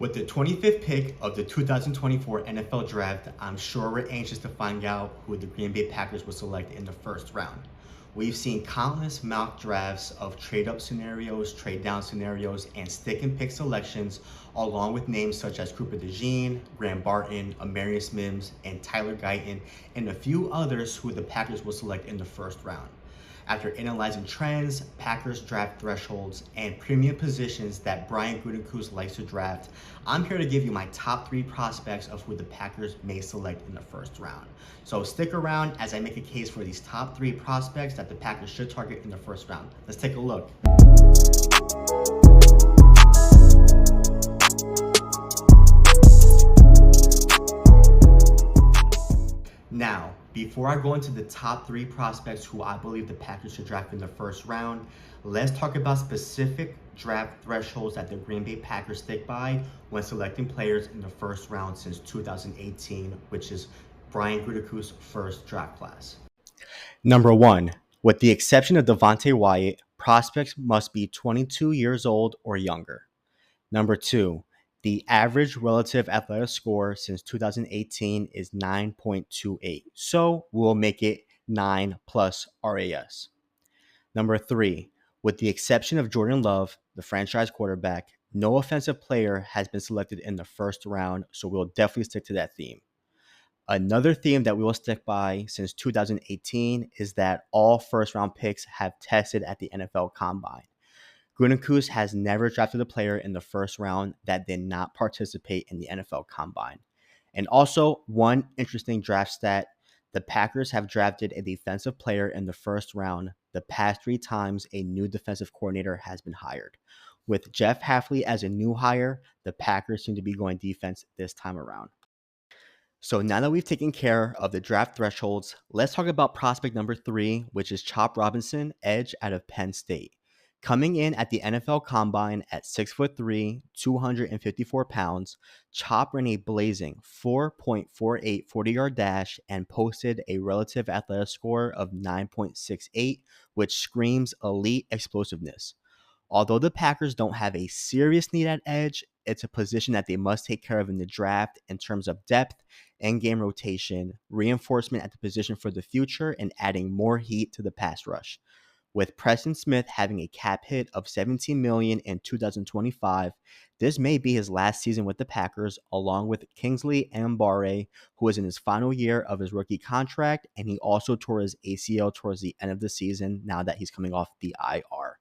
With the 25th pick of the 2024 NFL Draft, I'm sure we're anxious to find out who the Green Bay Packers will select in the first round. We've seen countless mock drafts of trade-up scenarios, trade-down scenarios, and stick-and-pick selections, along with names such as Cooper DeJean, Graham Barton, Amarius Mims, and Tyler Guyton, and a few others who the Packers will select in the first round. After analyzing trends, Packers draft thresholds, and premium positions that Brian Gutenkunst likes to draft, I'm here to give you my top 3 prospects of who the Packers may select in the first round. So stick around as I make a case for these top 3 prospects that the Packers should target in the first round. Let's take a look. Now, before I go into the top 3 prospects who I believe the Packers should draft in the first round, let's talk about specific draft thresholds that the Green Bay Packers stick by when selecting players in the first round since 2018, which is Brian Gutenkunst's first draft class. Number 1, with the exception of Devontae Wyatt, prospects must be 22 years old or younger. Number 2, the average relative athletic score since 2018 is 9.28, so we'll make it 9 plus RAS. Number 3, with the exception of Jordan Love, the franchise quarterback, no offensive player has been selected in the first round, so we'll definitely stick to that theme. Another theme that we will stick by since 2018 is that all first-round picks have tested at the NFL Combine. Gutenkunst has never drafted a player in the first round that did not participate in the NFL Combine. And also, one interesting draft stat, the Packers have drafted a defensive player in the first round the past 3 times a new defensive coordinator has been hired. With Jeff Hafley as a new hire, the Packers seem to be going defense this time around. So now that we've taken care of the draft thresholds, let's talk about prospect number 3, which is Chop Robinson, edge out of Penn State. Coming in at the NFL Combine at 6'3", 254 pounds, Chop ran a blazing 4.48 40-yard dash and posted a relative athletic score of 9.68, which screams elite explosiveness. Although the Packers don't have a serious need at edge, it's a position that they must take care of in the draft in terms of depth, end-game rotation, reinforcement at the position for the future, and adding more heat to the pass rush. With Preston Smith having a cap hit of $17 million in 2025, this may be his last season with the Packers, along with Kingsley Mbare, who is in his final year of his rookie contract, and he also tore his ACL towards the end of the season now that he's coming off the IR.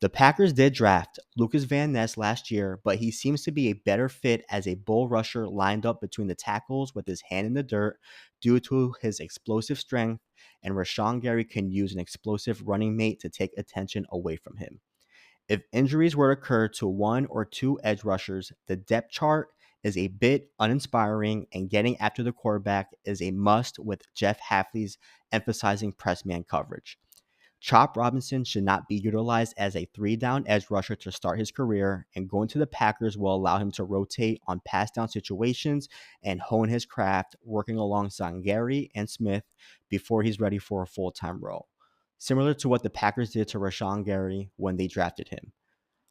The Packers did draft Lucas Van Ness last year, but he seems to be a better fit as a bull rusher lined up between the tackles with his hand in the dirt due to his explosive strength, and Rashawn Gary can use an explosive running mate to take attention away from him. If injuries were to occur to 1 or 2 edge rushers, the depth chart is a bit uninspiring, and getting after the quarterback is a must with Jeff Hafley's emphasizing press man coverage. Chop Robinson should not be utilized as a 3-down edge rusher to start his career, and going to the Packers will allow him to rotate on pass down situations and hone his craft, working alongside Gary and Smith before he's ready for a full-time role, similar to what the Packers did to Rashawn Gary when they drafted him.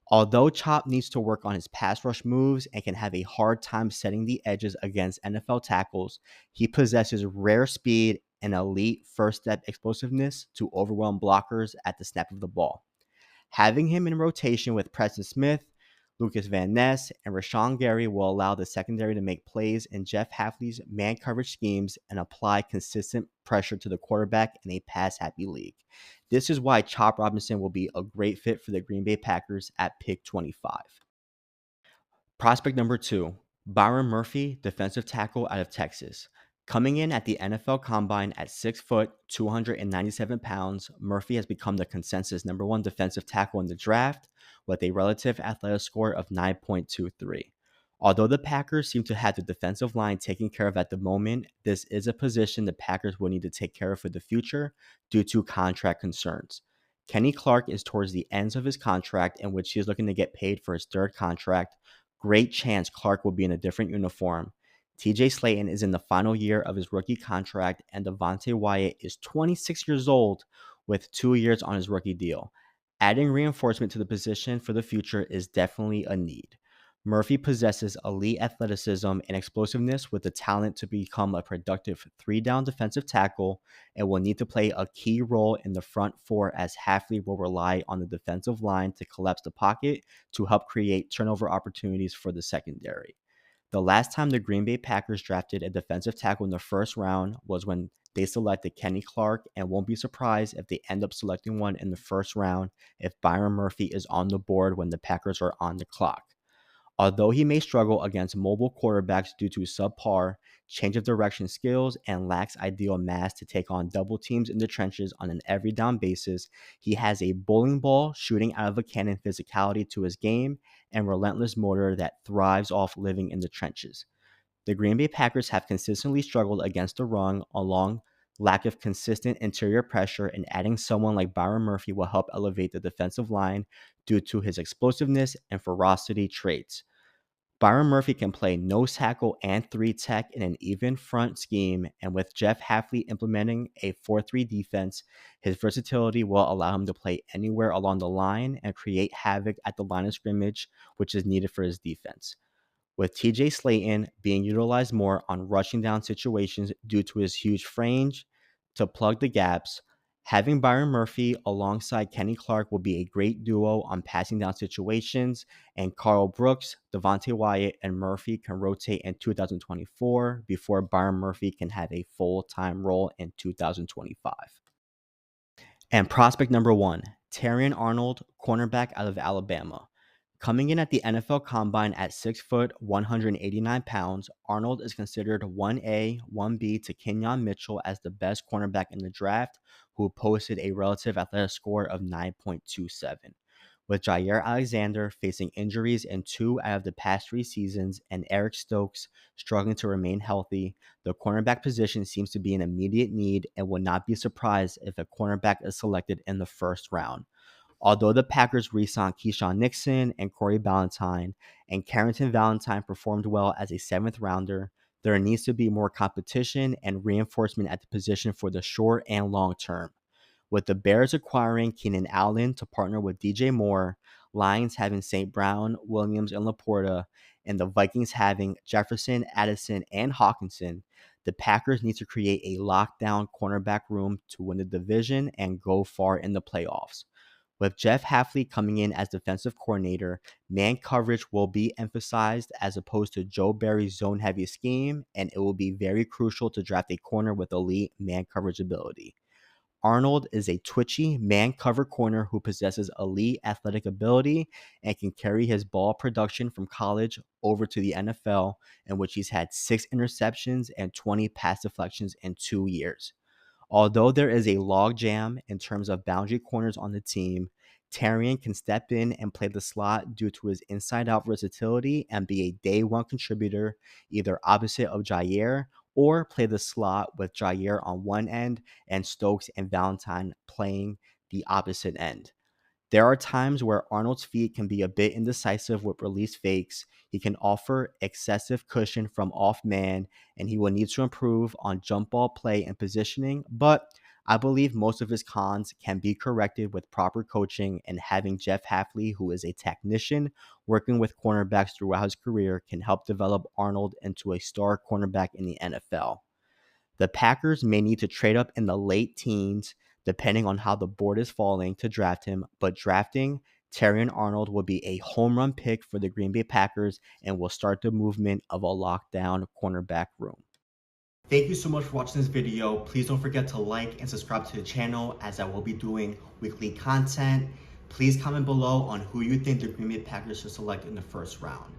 Although Chop needs to work on his pass rush moves and can have a hard time setting the edges against NFL tackles, he possesses rare speed and elite first step explosiveness to overwhelm blockers at the snap of the ball. Having him in rotation with Preston Smith, Lucas Van Ness, and Rashawn Gary will allow the secondary to make plays in Jeff Hafley's man coverage schemes and apply consistent pressure to the quarterback in a pass-happy league. This is why Chop Robinson will be a great fit for the Green Bay Packers at pick 25. Prospect number 2, Byron Murphy, defensive tackle out of Texas. Coming in at the NFL Combine at 6 foot, 297 pounds, Murphy has become the consensus number 1 defensive tackle in the draft with a relative athletic score of 9.23. Although the Packers seem to have the defensive line taken care of at the moment, this is a position the Packers will need to take care of for the future due to contract concerns. Kenny Clark is towards the ends of his contract, in which he is looking to get paid for his 3rd contract. Great chance Clark will be in a different uniform. TJ Slayton is in the final year of his rookie contract, and Devontae Wyatt is 26 years old with 2 years on his rookie deal. Adding reinforcement to the position for the future is definitely a need. Murphy possesses elite athleticism and explosiveness with the talent to become a productive three-down defensive tackle and will need to play a key role in the front four as Hafley will rely on the defensive line to collapse the pocket to help create turnover opportunities for the secondary. The last time the Green Bay Packers drafted a defensive tackle in the first round was when they selected Kenny Clark, and won't be surprised if they end up selecting one in the first round if Byron Murphy is on the board when the Packers are on the clock. Although he may struggle against mobile quarterbacks due to subpar change of direction skills and lacks ideal mass to take on double teams in the trenches on an every down basis, he has a bowling ball shooting out of a cannon physicality to his game and relentless motor that thrives off living in the trenches. The Green Bay Packers have consistently struggled against the run along lack of consistent interior pressure, and adding someone like Byron Murphy will help elevate the defensive line due to his explosiveness and ferocity traits. Byron Murphy can play nose tackle and three tech in an even front scheme, and with Jeff Hafley implementing a 4-3 defense, his versatility will allow him to play anywhere along the line and create havoc at the line of scrimmage, which is needed for his defense. With TJ Slayton being utilized more on rushing down situations due to his huge range to plug the gaps, having Byron Murphy alongside Kenny Clark will be a great duo on passing down situations, and Carl Brooks, Devontae Wyatt, and Murphy can rotate in 2024 before Byron Murphy can have a full-time role in 2025. And prospect number one, Terrion Arnold, cornerback out of Alabama. Coming in at the NFL Combine at 6 foot, 189 pounds, Arnold is considered 1A, 1B to Kenyon Mitchell as the best cornerback in the draft, who posted a relative athletic score of 9.27. With Jair Alexander facing injuries in 2 out of the past 3 seasons and Eric Stokes struggling to remain healthy, the cornerback position seems to be an immediate need and would not be surprised if a cornerback is selected in the first round. Although the Packers re-signed Keyshawn Nixon and Corey Ballantyne, and Carrington Valentine performed well as a 7th rounder, there needs to be more competition and reinforcement at the position for the short and long term. With the Bears acquiring Keenan Allen to partner with DJ Moore, Lions having St. Brown, Williams, and Laporta, and the Vikings having Jefferson, Addison, and Hawkinson, the Packers need to create a lockdown cornerback room to win the division and go far in the playoffs. With Jeff Hafley coming in as defensive coordinator, man coverage will be emphasized as opposed to Joe Barry's zone-heavy scheme, and it will be very crucial to draft a corner with elite man coverage ability. Arnold is a twitchy man cover corner who possesses elite athletic ability and can carry his ball production from college over to the NFL, in which he's had 6 interceptions and 20 pass deflections in 2 years. Although there is a logjam in terms of boundary corners on the team, Terrion can step in and play the slot due to his inside-out versatility and be a day-one contributor, either opposite of Jair or play the slot with Jair on one end and Stokes and Valentine playing the opposite end. There are times where Arnold's feet can be a bit indecisive with release fakes. He can offer excessive cushion from off man, and he will need to improve on jump ball play and positioning, but I believe most of his cons can be corrected with proper coaching, and having Jeff Hafley, who is a technician working with cornerbacks throughout his career, can help develop Arnold into a star cornerback in the NFL. The Packers may need to trade up in the late teens, depending on how the board is falling, to draft him, but drafting Terrion Arnold will be a home run pick for the Green Bay Packers and will start the movement of a lockdown cornerback room. Thank you so much for watching this video. Please don't forget to like and subscribe to the channel, as I will be doing weekly content. Please comment below on who you think the Green Bay Packers should select in the first round.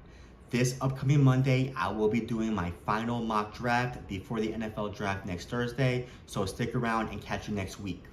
This upcoming Monday, I will be doing my final mock draft before the NFL draft next Thursday, so stick around and catch you next week.